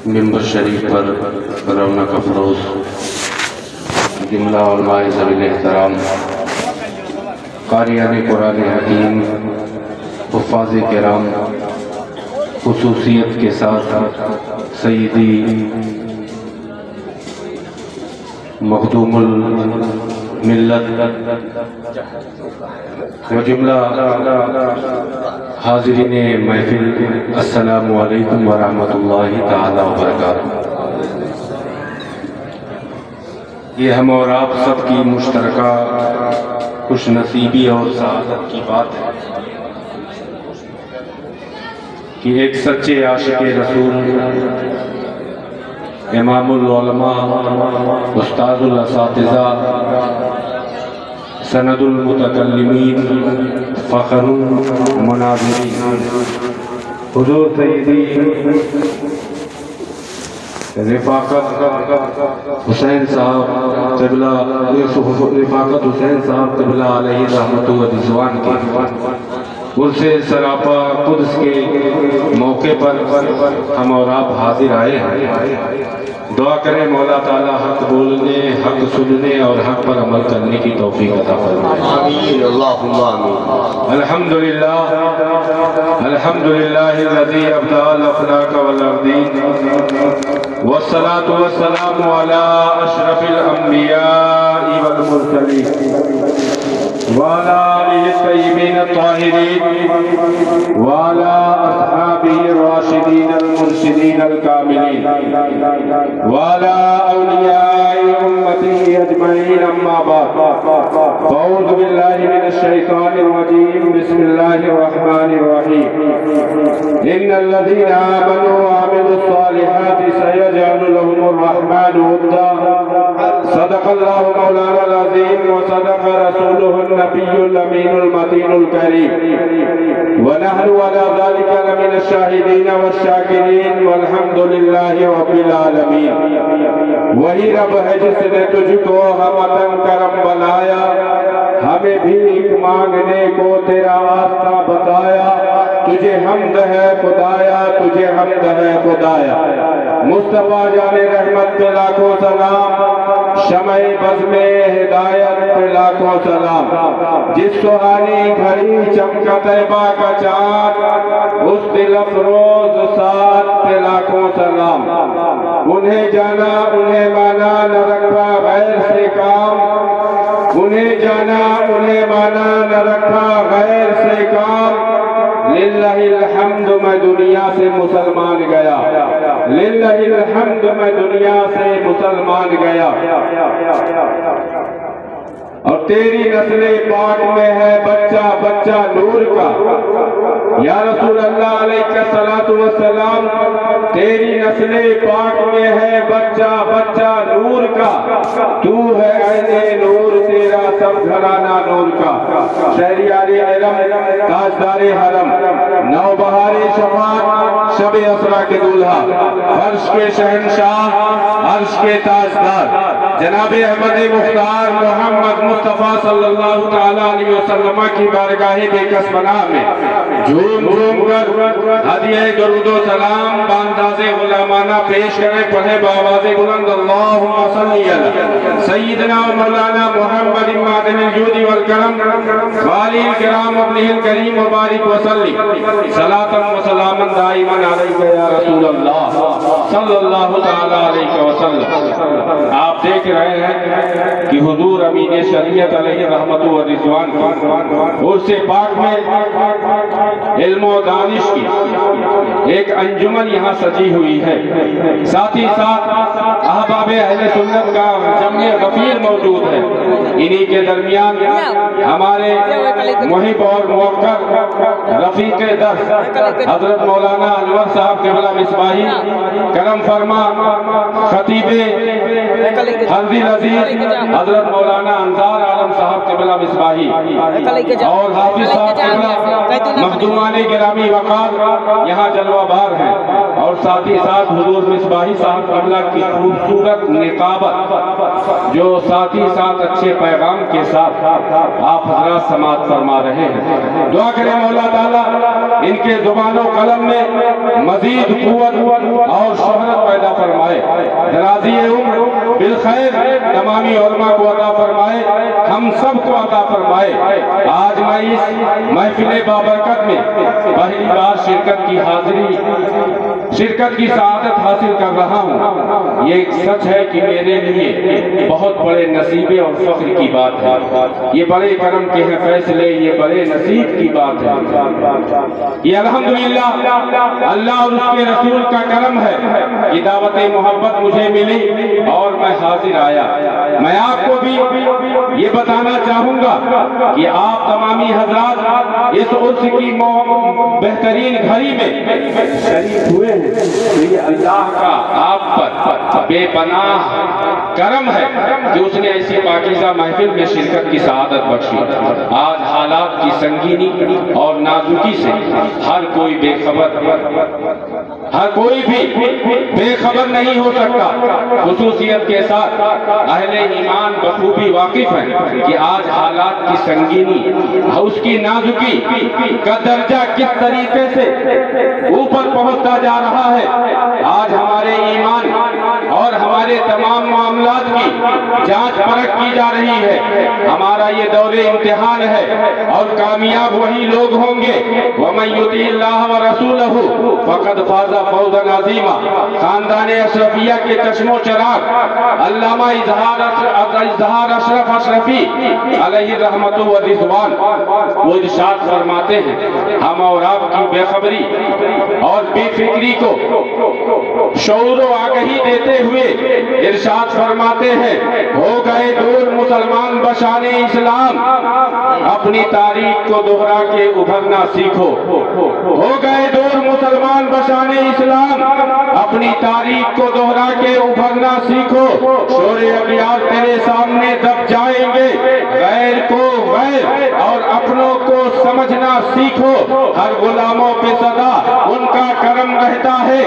منبر شریف پر رونق افروز جملہ علماء ذوی الاحترام، قاریان قرآن حکیم، حفاظ کرام، خصوصیت کے ساتھ سیدی مخدوم الملت و جملہ حاضرین محفل، السلام علیکم ورحمۃ اللہ تعالی وبرکاتہ۔ یہ ہم اور آپ سب کی مشترکہ خوش نصیبی اور سعادت کی بات ہے کہ ایک سچے عاشق رسول، امام العلماء، استاد الاساتذہ، سند المتکلمین، فخر المناظرین، حضور سیدی رفاقت حسین صاحب قبلہ علیہ رحمت و رضوان کے سے سراپا قدس کے موقع پر ہم اور آپ حاضر آئے ہیں۔ دعا کریں مولا تعالیٰ حق بولنے، حق سننے اور حق پر عمل کرنے کی توفیق عطا فرمائے۔ آمین اللہم آمین۔ الحمدللہ الذی ابدع الافلاک والارضین والصلاة والسلام علی اشرف الانبیاء والمرسلین وعلى آله الطيبين الطاهرين وعلى أصحابه الراشدين المرشدين الكاملين وعلى أولياء أمته أجمعين، أما بعد فأعوذ بالله من الشيطان الرجيم، بسم الله الرحمن الرحيم۔ إن الذين آمنوا وعملوا الصالحات سيجعل لهم الرحمن ودا، صدق الله مولانا العظيم وصدق رسوله النبي الأمين المتين الكريم، ونحن على ذلك لمن الشاهدين والشاكرين، والحمد لله رب العالمین۔ وہی رب ہے جس نے تجھ کو ہمتن کرم بنایا، ہمیں بھیک مانگنے کو تیرا راستہ بتایا، تجھے حمد ہے خدایا، تجھے حمد ہے خدایا۔ مصطفیٰ جان رحمت پہ لاکھوں سلام، شمع بزم ہدایت پہ لاکھوں سلام، جس سہانی گھڑی چمکا طیبہ کا چاند، اس دل افروز ساتھ پہ لاکھوں سلام۔ انہیں جانا انہیں مانا نہ رکھا غیر سے کام، انہیں جانا انہیں مانا نہ رکھا غیر سے کام۔ للہ الحمد میں دنیا سے مسلمان گیا، للہ الحمد میں دنیا سے مسلمان گیا، اور تیری نسل پاک میں ہے بچہ بچہ نور کا۔ یا رسول اللہ علیہ الصلوۃ والسلام، تیری نسل پاک میں ہے بچہ بچہ نور کا، تو ہے عین نور، تیرا سب گھرانہ نور کا۔ شہریار علم، تاجدار حرم، نوبہار شفاعت، شب اسرا کے دولہا، فرش کے شہنشاہ، عرش کے تاجدار، جناب احمد مختار محمد مصطفیٰ صلی اللہ علیہ وسلم کی بارگاہ بے کس پناہ میں جھوم جھوم کر ہدیہ درود و سلام بانداز غلامانہ پیش کریں، پڑھے بآواز بلند اللہم صلی علی سیدنا و مولانا محمد معدن الجود والکرم والی الکرام ابنہ الکریم مبارک وسلم صلاۃ و سلاما دائما علیک یا رسول اللہ صلی اللہ علیہ وسلم۔ آپ دیکھ رہے ہیں کہ حضور امین شریعت علیہ رحمت و رضوان کی عرص پاک میں علم و دانش کی ایک انجمن یہاں سجی ہوئی ہے، ساتھ ہی ساتھ احباب اہل سنت کا جمع غفیر موجود ہے۔ انہی کے درمیان ہمارے محب اور موقر رفیق درس حضرت مولانا انور صاحب قبلہ مصباحی کرم فرما، خطیب حضرت عزیز حضرت مولانا انصار عالم صاحب قبلہ مصباحی اور حافظ صاحب قبلہ مخدومان گرامی وقار یہاں جلوہ بار ہیں، اور ساتھ ہی ساتھ حضور مصباحی صاحب قبلہ کی خوبصورت نقابت جو ساتھ ہی ساتھ اچھے پیغام کے ساتھ آپ حضرات سماعت فرما رہے ہیں۔ دعا کریں مولا تعالیٰ ان کے زبان و قلم میں مزید قوت اور شہرت پیدا فرمائے، درازی عمر بالخیر تمامی علماء کو عطا فرمائے، ہم سب کو عطا فرمائے۔ آج میں اس محفل بابرکت میں پہلی بار شرکت کی سعادت حاصل کر رہا ہوں۔ یہ ایک سچ ہے کہ میرے لیے بہت بڑے نصیبے اور فخر کی بات ہے، یہ بڑے کرم کے ہیں فیصلے، یہ بڑے نصیب کی بات ہے۔ یہ الحمدللہ اللہ اور اس کے رسول کا کرم ہے کہ دعوت محبت مجھے ملی اور میں حاضر آیا۔ میں آپ کو بھی یہ بتانا چاہوں گا کہ آپ تمامی حضرات اس عرس کی بہترین گھڑی میں شریک ہوئے ہیں، یہ اللہ کا آپ پر بے پناہ کرم ہے کہ اس نے ایسی پاکیزہ محفل میں شرکت کی سعادت بخشی۔ آج حالات کی سنگینی اور نازکی سے ہر کوئی بے خبر نہیں ہو سکتا۔ خصوصیت کے ساتھ اہل ایمان بخوبی واقف ہیں کہ آج حالات کی سنگینی، اس کی نازکی کا درجہ کس طریقے سے اوپر پہنچتا جا رہا ہے۔ آج ہمارے ایمان اور ہمارے تمام معاملات کی جانچ پرکھ کی جا رہی ہے۔ ہمارا یہ دور امتحان ہے اور کامیاب وہی لوگ ہوں گے۔ وَمَن يُطِعِ اللَّهَ وَرَسُولَهُ فَقَدْ فَازَ فَوْزًا عَظِيمًا۔ خاندان اشرفیہ کے چشم و چراغ علامہ اظہار اشرف اشرفی علیہ رحمت و رضوان وہ ارشاد فرماتے ہیں، ہم اور آپ کی بے خبری اور بے فکری کو شعور و آگہی دیتے ہوئے ارشاد فرماتے ہیں، ہو گئے دور مسلمان بشان اسلام، اپنی تاریخ کو دوہرا کے ابھرنا سیکھو۔ ہو گئے دور مسلمان بشان اسلام، اپنی تاریخ کو دوہرا کے ابھرنا سیکھو۔ شور اغیار تیرے سامنے دب جائیں گے، غیر کو غیر اور اپنوں کو سمجھنا سیکھو۔ ہر غلاموں پہ صدا ان کا کرم رہتا ہے،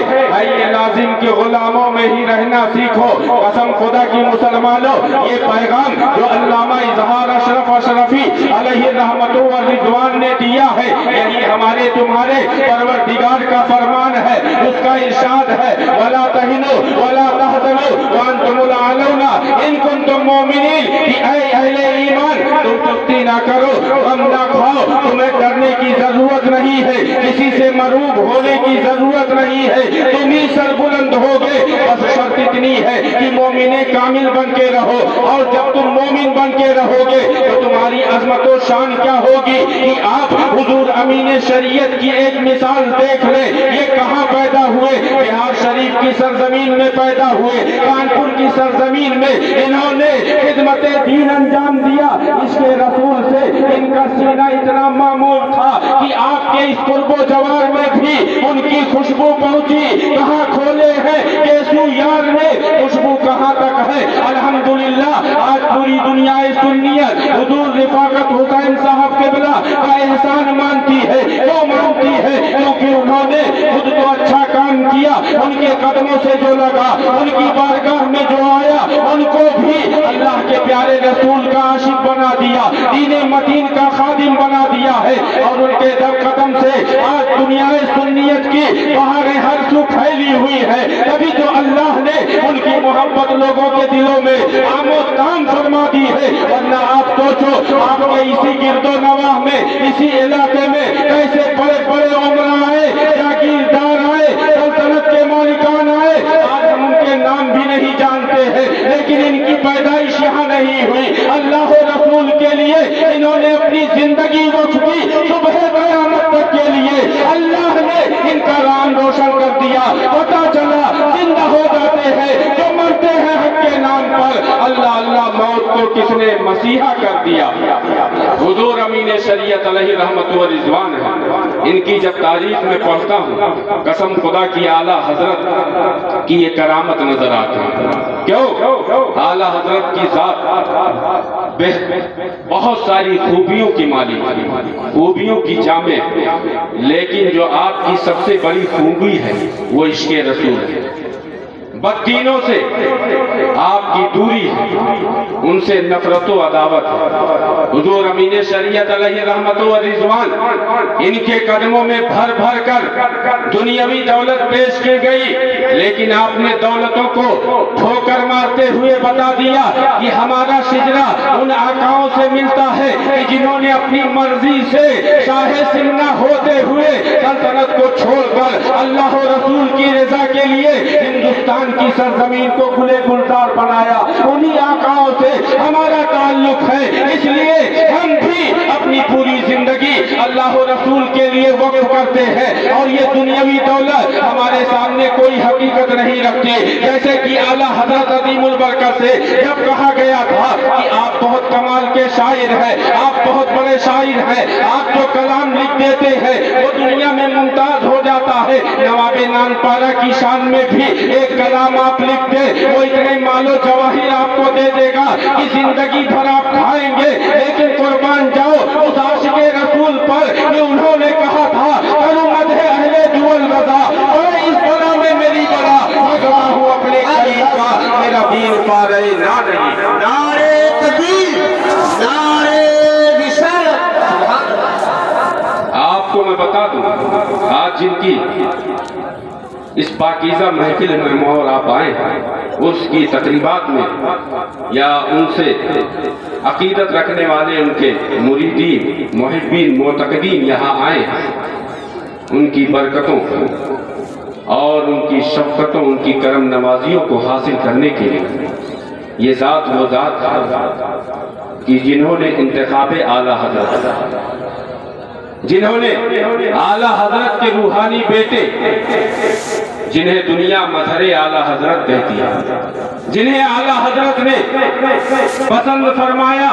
یہ لازم کے غلاموں میں ہی رہنا سیکھو۔ قسم خدا کی مسلمانوں، یہ پیغام جو علامہ اظہار اشرف اشرفی علیہ رحمت و رضوان نے دیا ہے، یہی ہمارے تمہارے پروردگار کا فرمان ہے۔ اس کا ارشاد ہے، وَلَا تَهِنُوا وَلَا تَحْزَنُوا وَأَنْتُمُ الْأَعْلَوْنَ إِن كُنتُم مُّؤْمِنِينَ، کہ اے اہل ایمان تم سستی نہ کرو، غم نہ کھاؤ، تمہیں ڈرنے کی ضرورت نہیں ہے، کسی سے مروب ہونے کی ضرورت نہیں ہے، تم ہی سربلند ہوگے، بس شرط اتنی ہے کہ مومن کامل بن کے رہو۔ اور جب تم مومن بن کے رہو گے تو تمہاری عظمت و شان کیا ہوگی کہ آپ حضور امین شریعت کی ایک مثال دیکھ لیں۔ یہ کہاں پیدا ہوئے؟ بہار شریف کی سرزمین میں پیدا ہوئے، کانپور کی سرزمین میں انہوں نے خدمت دین انجام دیا۔ اس کے رسول سے ان کا سینہ اتنا معمور تھا کہ آپ کے اس قرب و جوار میں بھی ان کی خوشبو پہنچی۔ کہاں کھولے ہیں کیسو یار نے، خوشبو کہاں تک ہے؟ الحمدللہ آج پوری دنیا سنیت حضور رفاقت حسین صاحب قبلہ کا احسان مانتی ہے۔ کیوں مانتی ہے؟ کیونکہ انہوں نے خود تو اچھا کام کیا، ان کے قدموں سے جو لگا، ان کی بارگاہ میں جو آیا، ان کو بھی اللہ کے پیارے رسول کا عاشق بنا دیا، دین متین کا خادم بنا دیا ہے۔ اور ان کے در قدم سے آج دنیا سنیت کی بہاریں ہر سو پھیلی ہوئی ہے۔ تبھی تو اللہ نے ان کی محبت لوگوں کے دلوں میں عام و تام فرما دی ہے۔ ورنہ آپ سوچو، آپ کے اسی گرد و نواح میں، اسی علاقے میں کیسے بڑے بڑے عمرہ آئے، جاگیردار آئے، سلطنت کے مالکان آئے، آج ہم ان کے نام بھی نہیں جانتے ہیں، لیکن ان کی پیدائش یہاں نہیں ہوئی۔ اللہ و رسول کے لیے انہوں نے اپنی زندگی وقف کی، صبح قیامت تک کے لیے اللہ نے ان کا نام روشن کر دیا۔ پتہ چلا زندہ ہو جاتے ہیں جو مرتے ہیں حق کے نام پر۔ اللہ اللہ، موت کو کس نے مسیحا کر دیا؟ حضور امین شریعت علیہ رحمت و رضوان ہے۔ ان کی جب تاریخ میں پڑھتا ہوں، قسم خدا کی اعلیٰ حضرت کی یہ کرامت نظر آتی ہے۔ کیوں؟ اعلیٰ حضرت کی ذات بہت ساری خوبیوں کی مالک، خوبیوں کی جامع، لیکن جو آپ کی سب سے بڑی خوبی ہے وہ عشق رسول ہے۔ بددینوں سے آپ کی دوری ہے، ان سے نفرت و عداوت ہے۔ حضور امین شریعت علیہ رحمت و رضوان ان کے قدموں میں بھر بھر کر دنیاوی دولت پیش کی گئی، لیکن آپ نے دولتوں کو ٹھوکر مارتے ہوئے بتا دیا کہ ہمارا شجرہ ان آقاؤں سے ملتا ہے کہ جنہوں نے اپنی مرضی سے شاہ سمنہ ہوتے ہوئے سلطنت کو چھوڑ کر اللہ و رسول کی رضا کے لیے ہندوستان کی سرزمین کو گلے گلزار بنایا۔ انہی آقاؤں سے ہمارا تعلق ہے، اس لیے ہم بھی اپنی پوری زندگی اللہ و رسول کے لیے وقف کرتے ہیں، اور یہ دنیاوی دولت ہمارے سامنے کوئی حقیقت نہیں رکھتی۔ جیسے کہ اعلیٰ حضرت عظیم البرکت سے جب کہا گیا تھا کہ آپ بہت کمال کے شاعر ہیں، آپ بہت بڑے شاعر ہیں، آپ جو کلام لکھ دیتے ہیں وہ دنیا میں ممتاز ہو جاتا ہے، نواب نانپارہ کی شان میں بھی ایک کلام آپ لکھ دے، وہ اتنے مال و جواہر آپ کو دے دے گا کہ زندگی بھر آپ کھائیں گے، لیکن قربان جاؤ اس عاشق رسول پر کہ انہوں نے کہا تھا کروں مدح اہل دول رضا، اور اس بلا میں میری بلا مگوا ہوں اپنے قریب کا، میرا دین پارے نہ نہیں۔ نعرے تکبیر، نعرے رسالت۔ آپ کو میں بتا دوں، آج جن کی اس پاکیزہ محفل میں مہر آپ آئے ہیں، اس کی تقریبات میں یا ان سے عقیدت رکھنے والے ان کے مریدین، محبین، معتقدین یہاں آئے ہیں، ان کی برکتوں اور ان کی شفقتوں، ان کی کرم نوازیوں کو حاصل کرنے کے لیے یہ ذات وہ ذات کہ جنہوں نے انتخاب اعلیٰ حضرت، جنہوں نے اعلیٰ حضرت کے روحانی بیٹے، جنہیں دنیا مظہر اعلیٰ حضرت کہتی ہے، جنہیں اعلیٰ حضرت نے پسند فرمایا،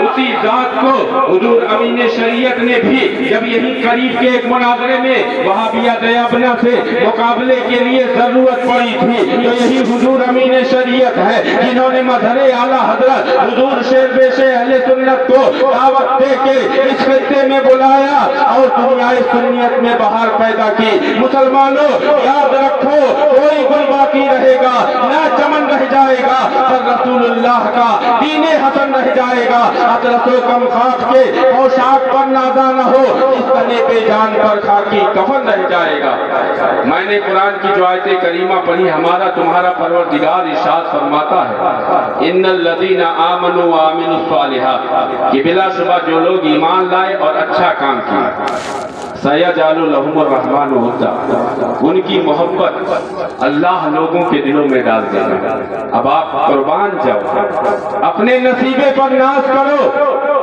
اسی ذات کو حضور امین شریعت نے بھی جب یہی قریب کے ایک مناظرے میں وہابیہ دیابنا سے مقابلے کے لیے ضرورت پڑی تھی تو یہی حضور امین شریعت ہے جنہوں نے مظہر اعلیٰ حضرت حضور شیر بیش اہل سنت کو دعوت دے کے اس خطے میں بلایا اور دنیا سنیت میں بہار پیدا کی۔ مسلمانوں یاد رکھو، کوئی گل باقی رہے گا نہ چمن رہ جائے گا، پر رسول اللہ کا دین حسن رہ جائے گا۔ اطلس و کم خاک کے پوشاک پر نازا نہ ہو، اس تنے پہ جان پر خاکی کفن رہ جائے گا۔ میں نے قرآن کی جو آیت کریمہ پڑھی، ہمارا تمہارا پروردگار ارشاد فرماتا ہے ان الذین آمنوا وعملوا الصالحات، کہ بلا شبہ جو لوگ ایمان لائے اور اچھا کام کیا، سیجعل لہم الرحمن ودا، ان کی محبت اللہ لوگوں کے دلوں میں ڈال دے گا۔ اب آپ قربان جاؤ، اپنے نصیبے پر ناز کرو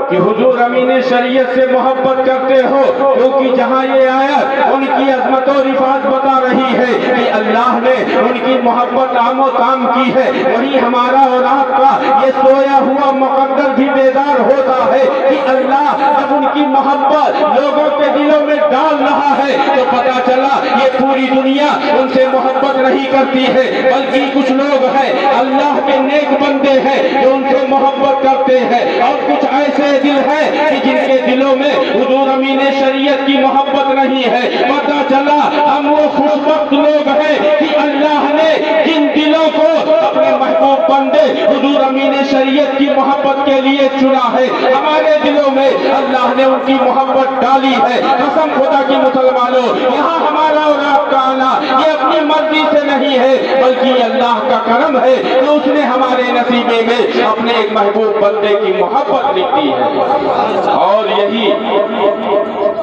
کہ حضور امین شریعت سے محبت کرتے ہو، کیونکہ جہاں یہ آیت ان کی عظمت و رفعت بتا رہی ہے کہ اللہ نے ان کی محبت عام و تام کی ہے، وہی ہمارا اور آپ کا یہ سویا ہوا مقدر بھی بیدار ہوتا ہے کہ اللہ جب ان کی محبت لوگوں کے دلوں میں ڈال رہا ہے تو پتا چلا یہ پوری دنیا ان سے محبت نہیں کرتی ہے، بلکہ کچھ لوگ ہیں اللہ کے نیک بندے ہیں جو ان سے محبت کرتے ہیں، اور کچھ ایسے دل ہیں کہ جن کے دلوں میں حضور امین شریعت کی محبت نہیں ہے۔ پتا چلا ہم وہ خوش بخت لوگ ہیں کہ اللہ نے جن دلوں کو اپنے محبوب بندے حضور امین شریعت کی محبت کے لیے چنا ہے، ہمارے دلوں میں اللہ نے ان کی محبت ڈالی ہے۔ قسم خدا کی مسلمانوں، یہاں ہمارا اور آپ کا آنا یہ اپنی مرضی سے نہیں ہے، بلکہ اللہ کا کرم ہے کہ اس نے ہمارے نصیبے میں اپنے ایک محبوب بندے کی محبت لکھ دی ہے۔ اور یہی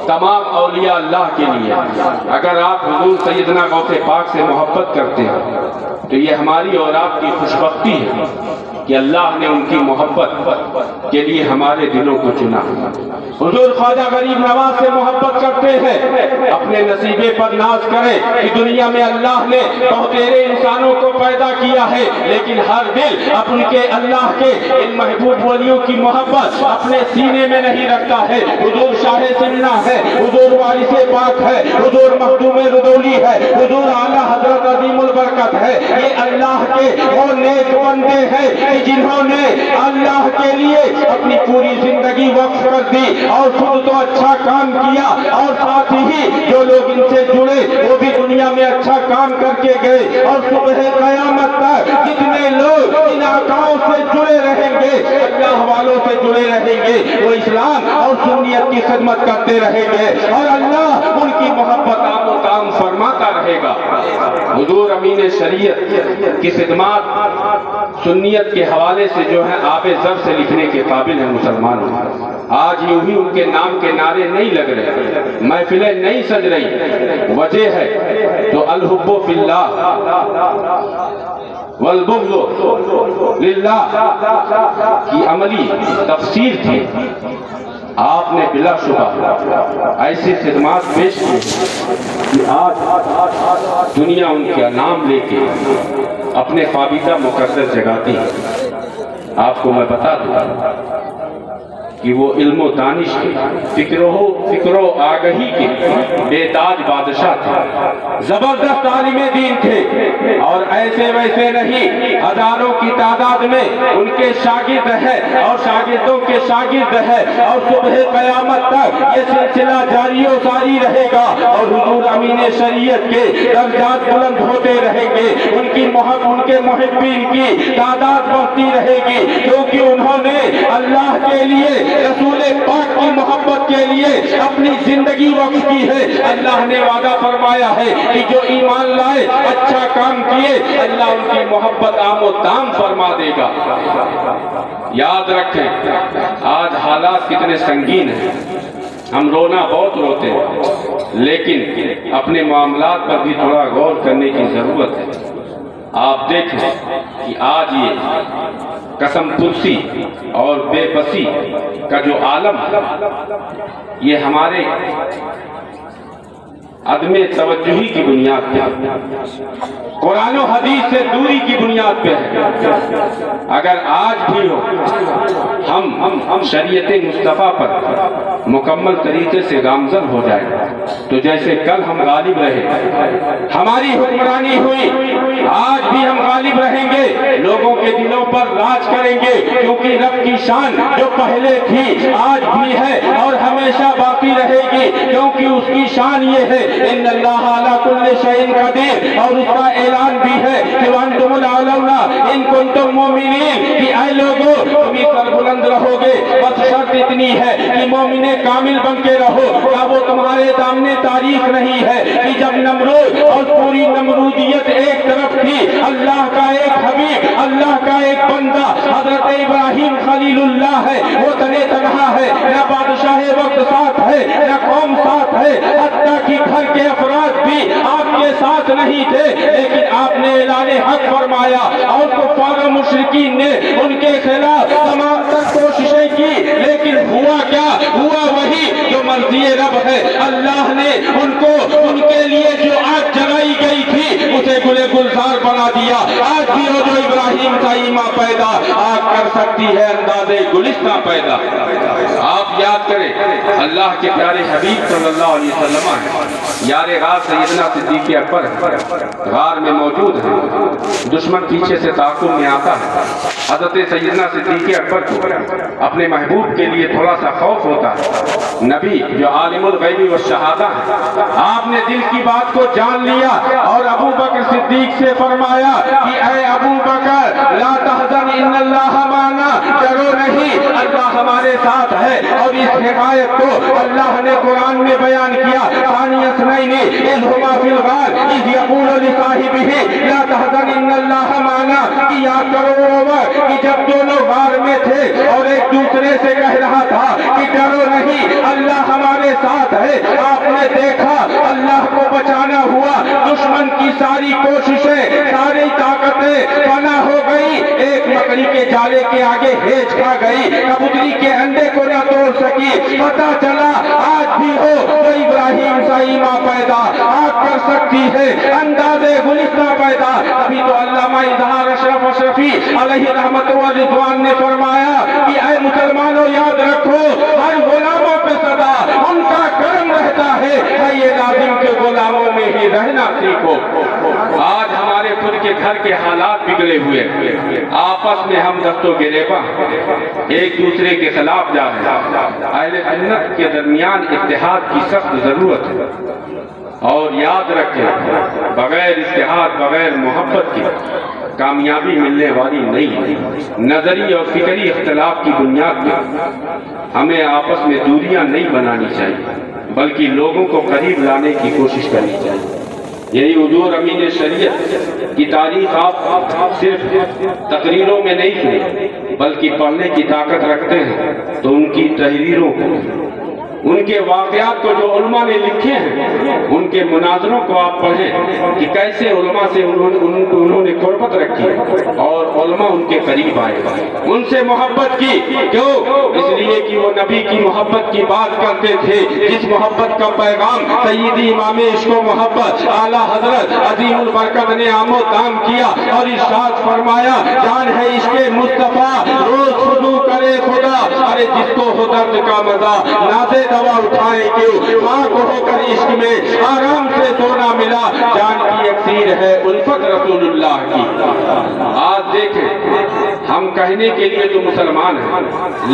تمام اولیاء اللہ کے لیے، اگر آپ حضور سیدنا غوث پاک سے محبت کرتے ہیں تو یہ ہماری اور آپ کی خوش بختی ہے کہ اللہ نے ان کی محبت کے لیے ہمارے دلوں کو چنا۔ حضور خواجہ غریب نواز سے محبت کرتے ہیں، اپنے نصیبے پر ناز کریں کہ دنیا میں اللہ نے بہتیرے انسانوں کو پیدا کیا ہے، لیکن ہر دل اپن کے اللہ کے ان محبوب ولیوں کی محبت اپنے سینے میں نہیں رکھتا ہے۔ حضور شاہ سمنہ ہے، حضور وارث پاک ہے، حضور مخدوم رضولی ہے، حضور اعلیٰ حضرت عظیم البرکت ہے، یہ اللہ کے وہ نیک بندے ہیں کہ جنہوں نے اللہ کے لیے اپنی پوری زندگی وقف کر دی اور خود تو اچھا کام کیا اور ساتھ ہی جو لوگ ان سے جڑے وہ بھی دنیا میں اچھا کام کر کے گئے، اور صبح قیامت تک جتنے لوگ ان آقاؤں سے جڑے رہیں گے، اللہ والوں سے جڑے رہیں گے، وہ اسلام اور سنیت کی خدمت کرتے رہیں گے اور اللہ ان کی محبت عام و تام فرماتا رہے گا۔ حضور امین شریعت کی خدمات سنیت کے حوالے سے جو ہے آب زر سے لکھنے کے قابل ہیں مسلمانوں۔ آج یوں ہی ان کے نام کے نعرے نہیں لگ رہے، محفلیں نہیں سج رہی، وجہ ہے تو الحب فی اللہ والبغض للہ کی عملی تفسیر تھی۔ آپ نے بلا شبہ ایسی خدمات پیش کی کہ آج دنیا ان کا نام لے کے اپنے خوابیدہ مقدس جگاتی ہے۔ آپ کو میں بتا دوں کہ وہ علم و دانش کے فکر و آگہی کے بے تاج بادشاہ تھے، زبردست عالم دین تھے، اور ایسے ویسے نہیں، ہزاروں کی تعداد میں ان کے شاگرد ہیں اور شاگردوں کے شاگرد ہیں، اور صبح قیامت تک یہ سلسلہ جاری و ساری رہے گا اور حضور امین شریعت کے درجات بلند ہوتے رہیں گے، ان کے محبین کی تعداد بڑھتی رہے گی، کیونکہ انہوں نے اللہ کے لیے رسول پاک کی محبت کے لیے اپنی زندگی وقف کی ہے۔ اللہ نے وعدہ فرمایا ہے کہ جو ایمان لائے، اچھا کام کیے، اللہ ان کی محبت عام و تام فرما دے گا۔ یاد رکھیں آج حالات کتنے سنگین ہیں، ہم رونا بہت روتے ہیں، لیکن اپنے معاملات پر بھی تھوڑا غور کرنے کی ضرورت ہے۔ آپ دیکھیں کہ آج یہ قسم پرسی اور بے بسی کا جو عالم ہے، یہ ہمارے عدم توجہی کی بنیاد پہ، قرآن و حدیث سے دوری کی بنیاد پہ ہے۔ اگر آج بھی ہو ہم شریعت مصطفیٰ پر مکمل طریقے سے گامزن ہو جائیں تو جیسے کل ہم غالب رہے، ہماری حکمرانی ہوئی، آج بھی ہم غالب رہیں گے، لوگوں کے دلوں پر راج کریں گے، کیونکہ رب کی شان جو پہلے تھی آج بھی ہے اور ہمیشہ باقی رہے گی، کیونکہ اس کی شان یہ ہے ان اللہ علی کل شیء قدیر، اور اس کا اعلان بھی ہے کہ وانتم الاعلون ان کنتم مومنین، کہ اے لوگوں تم اس پر بلند رہو گے، بس شرط اتنی ہے کہ مومن کامل بن کے رہو۔ کیا وہ تمہارے سامنے تاریخ نہیں ہے کہ جب نمرود اور پوری نمرودیت ایک طرف تھی، اللہ کا ایک حبیب، اللہ کا ایک بندہ حضرت ابراہیم خلیل اللہ ہے، وہ تنے تنہا ہے، نہ بادشاہ وقت ساتھ ہے، نہ قوم ساتھ ہے، حتیٰ کہ گھر کے افراد بھی آپ کے ساتھ نہیں تھے، لیکن آپ نے اعلان حق فرمایا اور کفار و مشرکین نے ان کے خلاف تمام تر کوششیں کی، لیکن ہوا کیا؟ ہوا وہی جو مرضی رب ہے۔ اللہ نے ان کے لیے جو آگ جلائی گئی تھی اسے گلے گلزار بنا دیا۔ آج بھی وہ جو ابراہیم کا ایمان پیدا آگ کر سکتی ہے اندازے گلستہ پیدا۔ آپ یاد کریں اللہ کے پیارے حبیب صلی اللہ علیہ وسلم یار غار سیدنا صدیق اکبر غار میں موجود ہیں، دشمن پیچھے سے تعاقب میں آتا ہے، حضرت سیدنا صدیق اکبر کو اپنے محبوب کے لیے تھوڑا سا خوف ہوتا ہے۔ نبی جو عالم الغیب والشہادہ ہے، آپ نے دل کی بات کو جان لیا اور ابو بکر صدیق سے فرمایا کہ اے ابو بکر لا تحزن ان اللہ معنا، ڈرو نہیں اللہ ہمارے ساتھ ہے۔ اور اس حکایت کو اللہ نے قرآن میں بیان کیا، ثانی اثنین اذ ہما فی الغار اذ یقول لصاحبہ لا تحزن ان اللہ معنا، کہ یاد کرو عمر کہ جب دونوں غار میں تھے اور ایک دوسرے سے کہہ رہا تھا کہ ڈرو نہیں اللہ ہمارے ساتھ ہے۔ آپ نے دیکھا اللہ کو بچانا ہوا، دشمن کی ساری کوششیں، ساری طاقتیں فنا ہو گئی، ایک مکڑی کے جالے کے آگے ہیج کھا گئی، کبوتری کے انڈے کو نہ توڑ سکی۔ پتہ چلا آج بھی ہو تو ابراہیم کا ایمان پیدا آگ کر سکتی ہے، اندازے گلستہ پیدا۔ ابھی تو علامہ اظہار اشرف اشرفی علیہ رحمت و رضوان نے فرمایا کہ اے مسلمانوں یاد رکھو ہر غلاموں پہ صدا ان کا کرم رہتا ہے، یہ لازم کے غلاموں میں ہی رہنا سیکھو۔ آج ہمارے ہمارے خود کے گھر کے حالات بگڑے ہوئے، آپس میں ہم دست و گریباں ایک دوسرے کے خلاف جا رہے ہیں۔ اہل سنت کے درمیان اتحاد کی سخت ضرورت ہے، اور یاد رکھیں بغیر اتحاد، بغیر محبت کے کامیابی ملنے والی نہیں ہے۔ نظری اور فکری اختلاف کی بنیاد پر ہمیں آپس میں دوریاں نہیں بنانی چاہیے، بلکہ لوگوں کو قریب لانے کی کوشش کرنی چاہیے۔ یہی حضور امین شریعت کی تاریخ آپ صرف تقریروں میں نہیں سنیں، بلکہ پڑھنے کی طاقت رکھتے ہیں تو ان کی تحریروں کو، ان کے واقعات کو جو علماء نے لکھے ہیں، ان کے مناظروں کو آپ پڑھیں کہ کیسے علماء سے انہوں نے قربت رکھی اور علماء ان کے قریب آئے، ان سے محبت کی۔ کیوں؟ اس لیے کہ وہ نبی کی محبت کی بات کرتے تھے، جس محبت کا پیغام سیدی امام عشق و محبت اعلیٰ حضرت عظیم البرکت نے عام و تام کیا اور ارشاد فرمایا، جان ہے عشق مصطفیٰ روز خضوع کرے خدا، ارے جس کو ہو درد کا مزہ نازے دوا اٹھائے کیوں، ماں کو ہو کر عشق میں آرام سے سونا ملا، جان کی اکسیر ہے الفت رسول اللہ کی۔ آج دیکھیں ہم کہنے کے لیے تو مسلمان ہیں،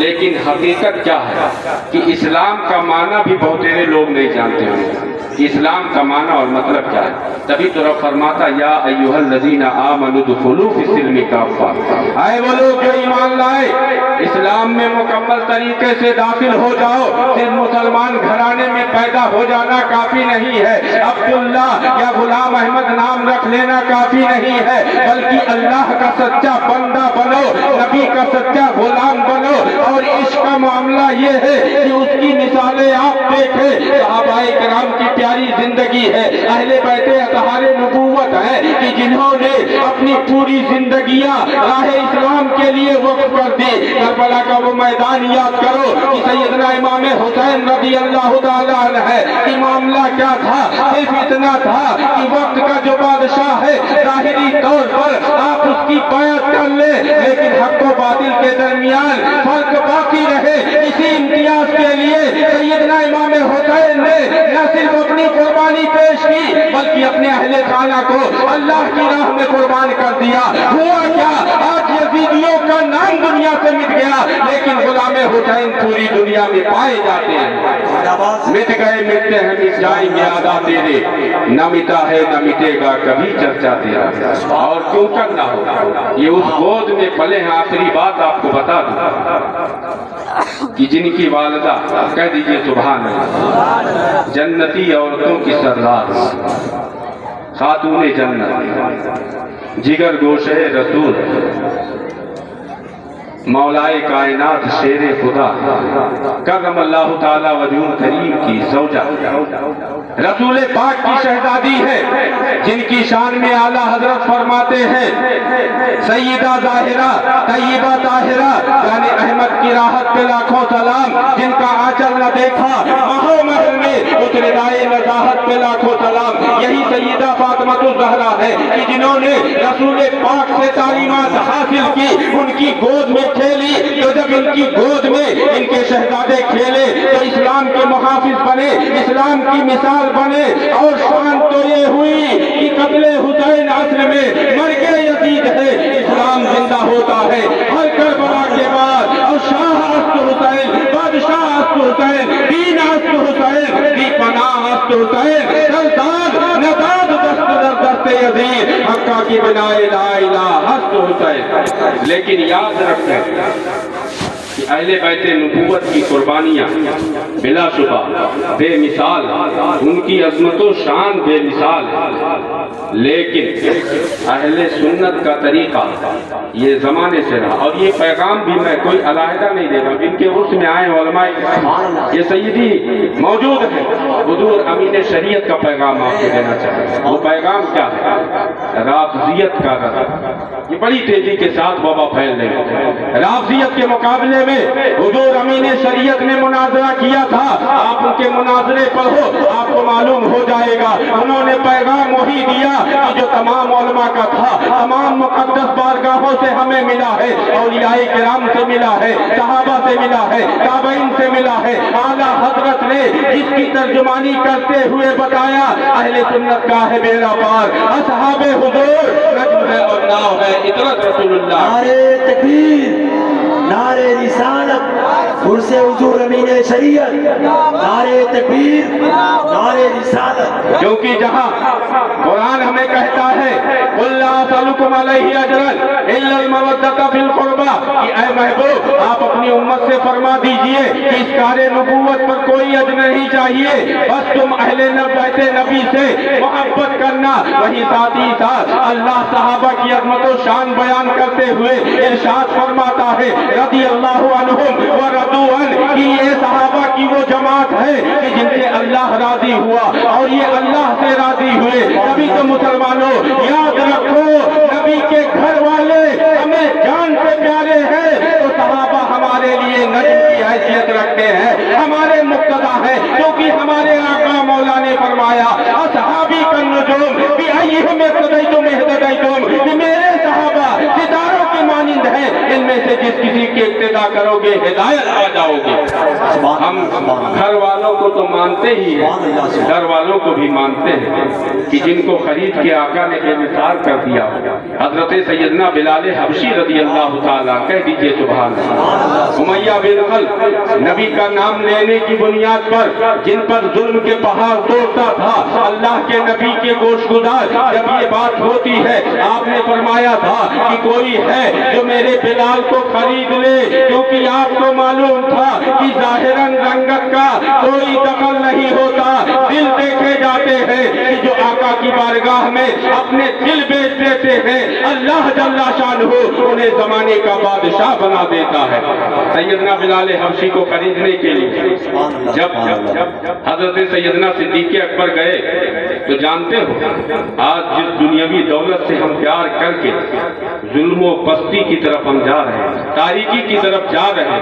لیکن حقیقت کیا ہے کہ اسلام کا معنی بھی بہتیرے لوگ نہیں جانتے ہیں۔ اسلام کا معنی اور مطلب کیا ہے؟ تبھی تو رب فرماتا یا ایھا الذین آمنوا ادخلوا فی السلم کافہ، اے وہ لوگ جو ایمان لائے اسلام میں مکمل طریقے سے داخل ہو جاؤ۔ صرف مسلمان گھرانے میں پیدا ہو جانا کافی نہیں ہے، عبداللہ یا غلام احمد نام رکھ لینا کافی نہیں ہے، بلکہ اللہ کا سچا بندہ بنو، نبی کا سچا غلام بنو۔ اور عشق کا معاملہ یہ ہے کہ اس کی مثالیں آپ دیکھیں، صحابہ کرام کی پیاری زندگی ہے، اہل بیت اطہار نبوت ہے کہ جنہوں نے اپنی پوری زندگیاں راہ اسلام کے لیے وقف کر دی۔ کربلا کا وہ میدان یاد کرو کہ سیدنا امام حسین رضی اللہ تعالیٰ عنہ ہے کہ معاملہ کیا تھا، صرف اتنا تھا کہ وقت کا جو بادشاہ ہے ظاہری طور پر آپ اس کی بیعت کر لیں، لیکن حق و باطل کے درمیان فرق باقی رہے۔ اسی امتیاز کے لیے سیدنا امام حسین نے نہ صرف اپنی قربانی پیش کی بلکہ اپنے اہل خانہ کو اللہ کی راہ میں قربان کر دیا۔ ہوا کیا؟ آج یزیدیوں کا نام دنیا سے مٹ گیا، لیکن غلام حسین پوری دنیا میں پائے جاتے ہیں۔ مٹ گئے مٹتے ہیں مٹ جائیں گے آدھا تیرے، نہ مٹا ہے نہ مٹے گا کبھی چرچا تیرا۔ اور کیوں کرنا ہو، یہ اس گود میں پلے ہیں۔ آخری بات آپ کو بتا دوں کہ جن کی والدہ، کہہ دیجئے سبحان اللہ، جنتی عورتوں کی سردار، خاتون جنت، جگر گوشہ رسول، مولائے کائنات شیر خدا، کرم اللہ تعالی وجہ کریم کی زوجہ، رسول پاک کی شہزادی ہے، جن کی شان میں اعلیٰ حضرت فرماتے ہیں سیدہ ظاہرہ طیبہ طاہرہ، یعنی احمد کی راحت پہ لاکھوں سلام، جن کا آنچل نہ دیکھا ماہو محل میں اس ردائے نزاہت پہ لاکھوں سلام۔ یہی سیدہ فاطمہ الزہرا ہے کہ جنہوں نے رسول پاک سے تعلیمات حاصل کی، ان کی گود میں کھیلی، تو جب ان کی گود میں ان کے شہزادے کھیلے تو اسلام کے محافظ بنے، اسلام کی مثال بنے۔ اور شان تو یہ ہوئی کہ قتل حسین عصر میں مرگ یزید ہے، اسلام زندہ ہوتا ہے ہر کربلا کے بعد۔ اور شاہ است حسین، بادشاہ است حسین، دین است حسین، دی پناہ است حسین، سلطان نزاد دست در دست یزید، حقہ کی بنائے لا الہ است حسین۔ لیکن یاد رکھیں کہ اہل بیت نبوت کی قربانیاں بلا شبہ بے مثال، ان کی عظمت و شان بے مثال، لیکن اہل سنت کا طریقہ یہ زمانے سے رہا۔ اور یہ پیغام بھی میں کوئی علیحدہ نہیں دے رہا، جن کے عرص میں آئے علماء یہ سیدی موجود ہے، حضور امین شریعت کا پیغام آپ کو دینا چاہتے ہیں۔ وہ پیغام کیا ہے؟ رافضیت کا رد، یہ بڑی تیزی کے ساتھ وبا پھیل رہی ہے۔ رافضیت کے مقابلے میں حضور امین شریعت نے مناظرہ کیا تھا، آپ ان کے مناظرے پڑھو آپ کو معلوم ہو جائے گا۔ انہوں نے پیغام وہی دیا کہ جو تمام علماء کا تھا، تمام مقدس بارگاہوں سے ہمیں ملا ہے، اولیاء کرام سے ملا ہے، صحابہ سے ملا ہے، تابعین سے ملا ہے۔ اعلیٰ حضرت نے جس کی ترجمانی کرتے ہوئے بتایا اہل سنت کا ہے بیڑا پار، اصحاب حضور نجم ہے اور ناؤ ہے اطرت رسول اللہ۔ نعرے تکبیر، نعرے رسالت، عرس حضور امین شریعت، نعرے تکبیر، نعرے رسالت۔ کیونکہ جہاں قرآن ہمیں کہتا ہے قُلْ لَا أَسْأَلُكُمْ عَلَيْهِ أَجْرًا إِلَّا الْمَوَدَّةَ فِي الْقُرْبَى، کہ اے محبوب آپ اپنی امت سے فرما دیجئے کہ اس کار نبوت پر کوئی اجر نہیں چاہیے، بس تم اہل بیت نبی سے محبت کرنا۔ وہی ساتھ ہی ساتھ اللہ صحابہ کی عظمت و شان بیان کرتے ہوئے ارشاد فرماتا ہے رضی اللہ عنہم ورضوا عنہ، کہ یہ صحابہ کی وہ جماعت ہے کہ جن سے اللہ راضی ہوا اور یہ اللہ سے راضی ہوئے۔ نبی تو مسلمانوں یاد رکھو، نبی کے گھر والے ہمیں جان سے پیارے ہیں تو صحابہ ہمارے لیے نجم کی حیثیت رکھتے ہیں، ہمارے مقتدا ہیں، کیونکہ ہمارے آقا مولا نے فرمایا اصحابی کالنجوم بأیہم اقتدیتم اہتدیتم، کہ میرے صحابہ ستاروں کے مانند ہیں، ان میں سے جس کسی کے اقتدا کرو گے ہدایت آ جاؤ گے۔ ہم گھر والوں کو تو مانتے ہی ہیں، گھر والوں کو بھی مانتے ہیں کہ جن کو خرید کے آقا نے انحصار کر دیا، حضرت سیدنا بلال حبشی رضی اللہ تعالیٰ، کہہ دیجئے سبحان اللہ۔ امیہ بن خلف نبی کا نام لینے کی بنیاد پر جن پر ظلم کے پہاڑ توڑتا تھا، اللہ کے نبی کے گوش گزار جب یہ بات ہوتی ہے آپ نے فرمایا تھا کہ کوئی ہے جو میرے بلال کو خرید لے، کیونکہ آپ کو معلوم تھا کہ ظاہراً رنگت کا کوئی دخل نہیں ہوتا، دل دیکھے جاتے ہیں کہ جو آقا کی بارگاہ میں اپنے دل بیچ دیتے ہیں اللہ جل شانہ انہیں زمانے کا بادشاہ بنا دیتا ہے۔ سیدنا بلال حبشی کو خریدنے کے لیے جب حضرت سیدنا صدیق اکبر گئے تو جانتے ہو آج جس دنیاوی دولت سے ہم پیار کر کے ظلم و پستی کی طرف ہم جا رہے ہیں، تاریکی کی طرف جا رہے ہیں،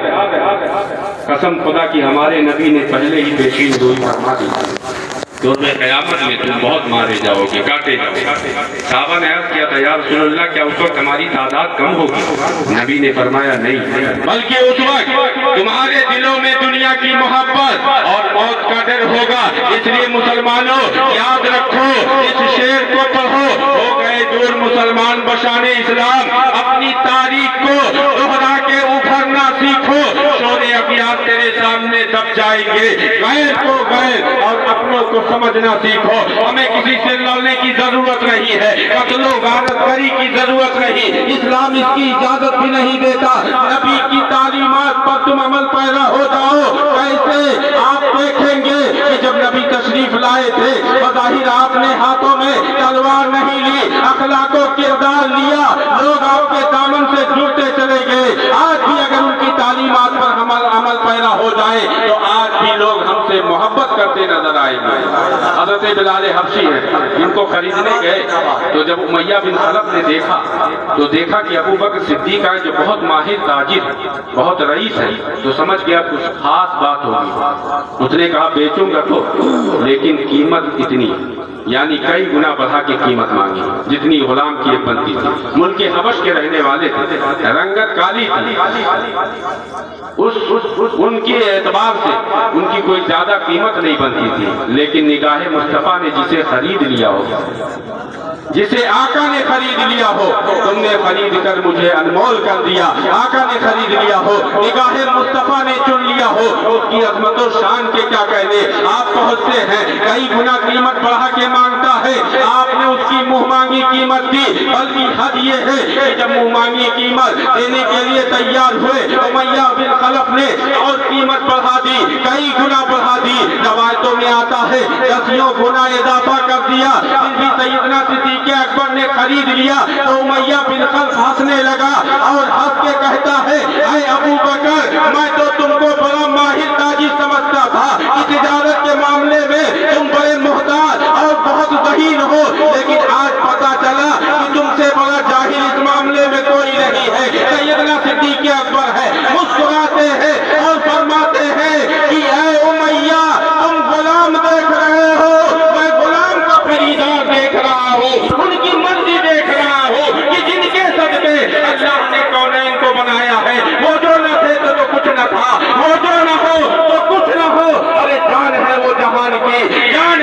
قسم خدا کی ہمارے نبی نے پہلے ہی پیشین گوئی فرما دی دور میں قیامت میں تم بہت مارے جاؤ گے، کاٹے جاؤ گے۔ صحابہ نے عرض کیا تھا یا رسول اللہ کیا اس وقت ہماری تعداد کم ہوگی؟ نبی نے فرمایا نہیں، بلکہ اس وقت تمہارے دلوں میں دنیا کی محبت اور موت کا ڈر ہوگا۔ اس لیے مسلمانوں یاد رکھو، اس شعر کو پڑھو، ہو گئے دور مسلمان بشان اسلام، اپنی تاریخ کو دوہرا کے ابھرنا سیکھو، شور ابیات تیرے سامنے دب جائیں گے۔ غیر کو غیر اور اپنوں کو سمجھنا سیکھو، ہمیں کسی سے لڑنے کی ضرورت نہیں ہے، قتل و غارت گری کی ضرورت نہیں، اسلام اس کی اجازت بھی نہیں دیتا۔ نبی کی تعلیمات پر تم عمل پیرا ہو جاؤ۔ کیسے؟ آپ دیکھیں گے کہ جب نبی تشریف لائے تھے بظاہر آپ نے ہاتھوں میں تلوار نہیں لی، اخلاق و کردار لیا، لوگ آپ کے دامن سے جڑتے چلے گئے۔ آج بھی اگر ان کی تعلیمات پر عمل پیرا ہو جائے تو آج بھی لوگ ہم سے محبت کرتے نظر آئیں گے۔ حضرت بلال حبشی ہیں، ان کو خریدنے گئے تو جب امیہ بن خلف نے دیکھا کہ ابو بکر صدیق آئے جو بہت ماہر تاجر بہت رئیس ہے، تو سمجھ گیا کچھ خاص بات ہوگی۔ اس نے کہا بیچوں گا تو لیکن قیمت اتنی، یعنی کئی گنا بڑھا کے قیمت مانگی جتنی غلام کی ایک بنتی تھی۔ ملک حبش کے رہنے والے تھے، رنگت کالی تھی، ان کے اعتبار سے ان کی کوئی زیادہ قیمت نہیں بنتی تھی، لیکن نگاہ مصطفیٰ نے جسے خرید لیا ہو، جسے آقا نے خرید لیا ہو، تم نے خرید کر مجھے انمول کر دیا، آقا نے خرید لیا ہو، نگاہ مصطفیٰ نے چن لیا ہو، اس کی عظمت و شان کے کیا کہنے۔ آپ پہنچتے ہیں کئی گنا قیمت بڑھا کے مانگتا ہے، آپ نے اس کی منہ مانگی قیمت دی، بلکہ حد یہ ہے کہ جب منہ مانگی قیمت دینے کے لیے تیار ہوئے امیہ بن خلف نے اور قیمت بڑھا دی، کئی گنا بڑھا دی۔ روایتوں میں آتا ہے 10 گنا اضافہ کر دیا۔ پھر بھی سیدنا صدیق اکبر نے خرید لیا تو امیہ بن خلف ہنسنے لگا اور ہنس کے کہتا ہے اے ابو بکر، میں تو تم کو بڑا ماہر تاجر سمجھتا تھا کہ تجارت کے معاملے میں تم بڑے محتاط اور بہت ذہین ہو، لیکن آج پتا چلا کہ تم سے بڑا جاہل اس معاملے میں کوئی نہیں ہے۔ سیدنا صدیق اکبر ہے، مسکراتے ہیں اور فرماتے ہیں کہ اے امیہ تم غلام دیکھ رہے ہو، میں غلام کا خریدار دیکھ رہا ہوں، ان کی مرضی دیکھ رہا ہوں کہ جن کے صدقے اللہ نے کونین کو بنایا ہے، وہ جو نہ تھے تو کچھ نہ تھا، وہ جو نہ ہو تو کچھ نہ ہو۔ ارے جان ہے وہ جہان کی، جان